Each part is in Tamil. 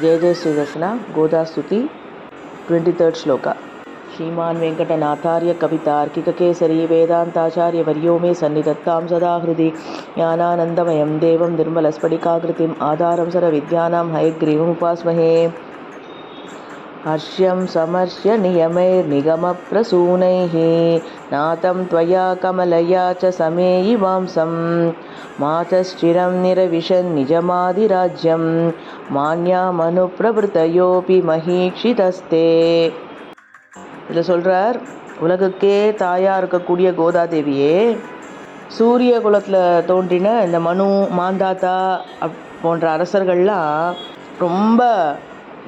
जय जय श्रीदर्शना गोदास्तुति 23rd श्लोक श्रीमान वेंकटनाथार्य कवितार्किककेसरी वेदांताचार्य वर्यो मे सन्निधत्तां सदा हृदि ज्ञानानन्दमयं देवं निर्मलस्फटिकाकृतिम् आधारं सर्वविद्यानां हयग्रीवमुपास्महे हर्ष्यं समर्ष्य नियमैर्निगमप्रसूनैः नातं त्वया कमलया च समेयिवांसं मातश्चिरं निरविशन् निजमादिराज्यं मान्यामनुप्रवृतयोऽपि महीक्षितस्ते. இதில் சொல்கிறார், உலகுக்கே தாயாக இருக்கக்கூடிய கோதாதேவியே, சூரிய குலத்தில் தோன்றின இந்த மனு மாந்தாத்தா போன்ற அரசர்கள்லாம் ரொம்ப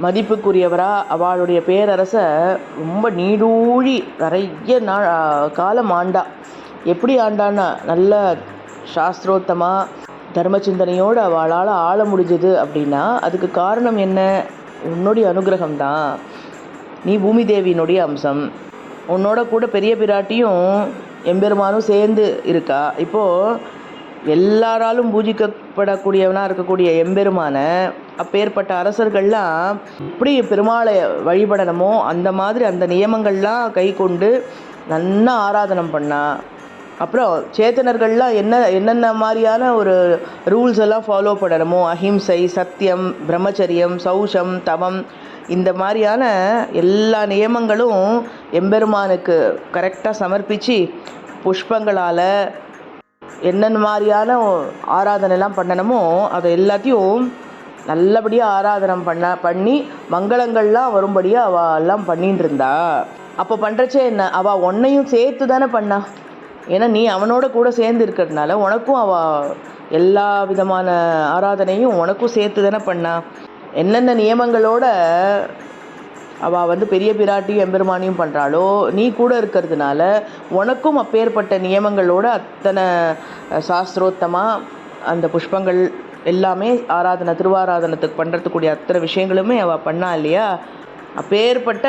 மதிப்புக்குரியவராக அவளுடைய பேரரசை ரொம்ப நீடூழி நிறைய காலம் ஆண்டா. எப்படி ஆண்டான்னா, நல்ல சாஸ்திரோத்தமாக தர்ம சிந்தனையோடு அவளால் ஆள முடிஞ்சது. அப்படின்னா அதுக்கு காரணம் என்ன? உன்னுடைய அனுகிரகம்தான். நீ பூமி தேவியினுடைய அம்சம். உன்னோட கூட பெரிய பிராட்டியும் எம்பெருமானும் சேர்ந்து இருக்கா. இப்போது எல்லாராலும் பூஜிக்கப்படக்கூடியவனாக இருக்கக்கூடிய எம்பெருமான அப்பேற்பட்ட அரசர்கள்லாம் எப்படி பெருமாளை வழிபடணுமோ அந்த மாதிரி அந்த நியமங்கள்லாம் கை கொண்டு நல்லா ஆராதனம் பண்ணா. அப்புறம் சேத்தனர்கள்லாம் என்னென்ன மாதிரியான ஒரு ரூல்ஸ் எல்லாம் ஃபாலோ பண்ணணுமோ, அஹிம்சை, சத்தியம், பிரம்மச்சரியம், சௌஷம், தவம், இந்த மாதிரியான எல்லா நியமங்களும் எம்பெருமானுக்கு கரெக்டாக சமர்ப்பித்து புஷ்பங்களால் என்னென்ன மாதிரியான ஆராதனைலாம் பண்ணணுமோ அதை எல்லாத்தையும் நல்லபடியாக ஆராதனம் பண்ணி மங்களங்கள்லாம் வரும்படியாக அவள் எல்லாம் பண்ணிட்டு இருந்தா. அப்போ பண்ணுறச்சே என்ன, அவள் உன்னையும் சேர்த்து தானே பண்ணா. ஏன்னா நீ அவனோட கூட சேர்ந்து இருக்கிறதுனால உனக்கும் அவள் எல்லா விதமான ஆராதனையும் உனக்கும் சேர்த்து தானே பண்ணா. என்னென்ன நியமங்களோட அவள் பெரிய பிராட்டியும் எம்பெருமானியும் பண்ணுறாளோ, நீ கூட இருக்கிறதுனால உனக்கும் அப்பேற்பட்ட நியமங்களோட அத்தனை சாஸ்திரோத்தமாக அந்த புஷ்பங்கள் எல்லாமே திருவாராதனத்துக்கு பண்ணுறதுக்கூடிய அத்தனை விஷயங்களுமே அவள் பண்ணா இல்லையா. அப்பேற்பட்ட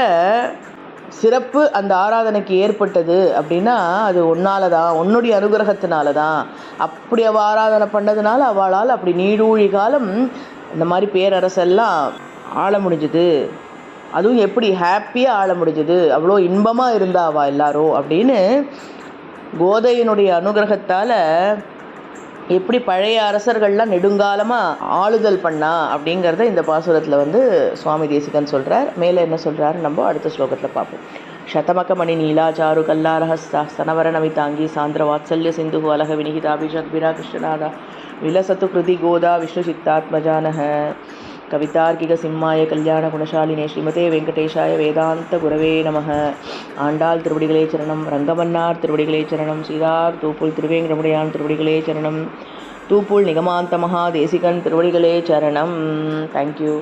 சிறப்பு அந்த ஆராதனைக்கு ஏற்பட்டது அப்படின்னா அது உன்னால தான், உன்னுடைய அனுகிரகத்தினால தான். அப்படி அவள் ஆராதனை பண்ணதுனால அவளால் அப்படி நீடூழி காலம் இந்த மாதிரி பேரரசெல்லாம் ஆள முடிஞ்சுது. அதுவும் எப்படி ஹாப்பியாக ஆள முடிஞ்சுது, அவ்வளோ இன்பமாக இருந்தா அவள் எல்லாரும் அப்படின்னு கோதையினுடைய அனுகிரகத்தால் எப்படி பழைய அரசர்கள்லாம் நெடுங்காலமாக ஆளுதல் பண்ணா அப்படிங்கிறத இந்த பாசுரத்தில் சுவாமி தேசிகன் சொல்கிறார். மேலே என்ன சொல்கிறாரு நம்ம அடுத்த ஸ்லோகத்தில் பார்ப்போம். சதமக மணி நீலாச்சாரு கல்லாரஹஸ்தா ஸ்தனவர நமிதாங்கி சாந்திர வாத்சல்ய சிந்து அலக வினிகிதாபிஷக்பிரா கிருஷ்ணநாதா விலசத்து கிருதி கோதா விஷ்ணு சித்தாத்மஜானஹ கவிதார்க்கிக சிம்மாய கல்யாண குணசாலினே ஸ்ரீமதே வெங்கடேஷாய வேதாந்த குரவே நமக. ஆண்டாள் திருவடிகளே சரணம், ரங்கமன்னார் திருவடிகளே சரணம், சீதார் தூப்புல் திருவேங்கடமுடையான் திருவடிகளே சரணம், தூப்புல் நிகமாந்த மகா தேசிகன் திருவடிகளே சரணம். தேங்க்யூ.